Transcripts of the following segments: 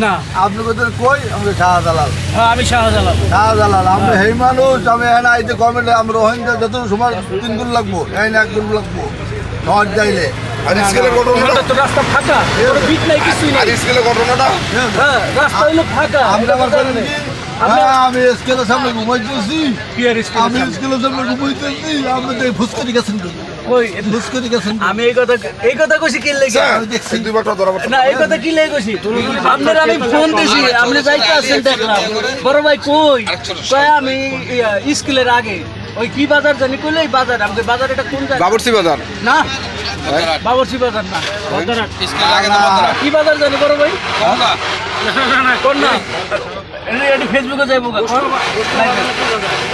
না আপনি কই আমি শাহজালাল আমি শাহজালাল শাহজালাল আমি সেই মানুষ আমি এখানে আইতে কমেন্টে আমি রোহিঙ্গা যত সময় 3 দিন লাগবো এখানে 1 দিন লাগবো শহর যাইলে আর স্কেলের ঘটনাটা তো রাস্তা ফাঁকা কোনো বিট নাই কিছুই আর নাই স্কেলের ঘটনাটা হ্যাঁ রাস্তা হলো ফাঁকা আমরা আবার করেন কি আমি স্কেলের সামনে ঘুমাইতেছি কি আর স্কুল আমি স্কেলের সামনে ঘুমাইতেছি আপনি তো ফুসকারি গেছেন কই ফুসকারি গেছেন আমি এই কথা কইছি কি লাগে এই দুইবার ধরা পড়ছে না এই কথা কি লাগে কইছি আপনার আমি ফোন দিছি আপনি যাইতে আছেন দেখলাম বড় ভাই কই কই আমি স্কুলের আগে ওই কি বাজার জানি কইলে এই বাজার আমাদের বাজার এটা কোন জায়গা বাবুর্চি বাজার না বাবরচি বাজার না স্কেলের আগে তো বন্ধরা কি বাজার জানি বড় ভাই না কোন না এটি ফেসবুকে যাইবো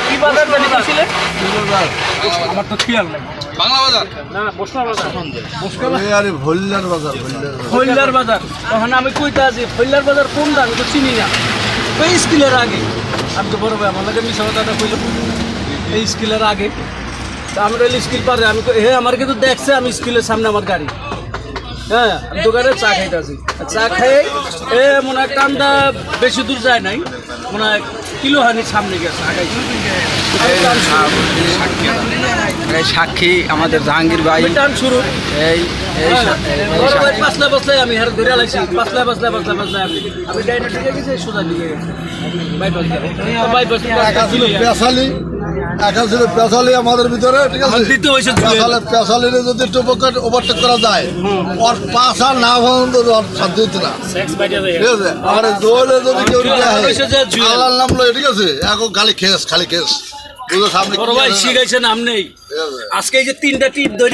কি বাজার জানি কইছিলে আমার তো খেয়াল নাই বাংলা বাজার না বসকা বাজার আরে ভল্লার বাজার ফইলার বাজার তখন আমি কইতা আছি ফইলার বাজার কোনটা আমি তো চিনি না ওই স্কুলের আগে আমি তো বড় ভাই আমার লাগে মিশা কথাটা কইল এই স্কুলের আগে তা আমরা স্কুল পারে আমি হে আমার কিন্তু দেখছে আমি স্কুলের সামনে আমার গাড়ি হ্যাঁ আমি দোকানে চা খাইতেছি চা খাই মনে হয় কান্দা বেশি দূর যায় নাই মনে হয় কিলোহানির সামনে গেছে আগাইছে সাক্ষী আমাদের জাহাঙ্গীর ভাই টান শুরু এই পাঁচলা পাঁচলাই আমি হার ধরে লাগছি পাঁচলা আমি ডাইরেক্ট ঠিক গেছি সোজা দিকে গেছি বাইপাস পেশালি একা ছিল পেশালি আমাদের ভিতরে ঠিক আছে দিতে হয়েছে পেশালিরে যদি একটু ওভারটেক করা যায় ওর পাশা না পর্যন্ত শান্তি হচ্ছে না ঠিক আছে আর জোরে যদি কেউ আল্লাহর নাম লয় ঠিক আছে এখন খালি খেস বুঝো সামনে বড় ভাই শিখাইছেন নাম নেই আজকে এই যে 3টা টিপ ধরে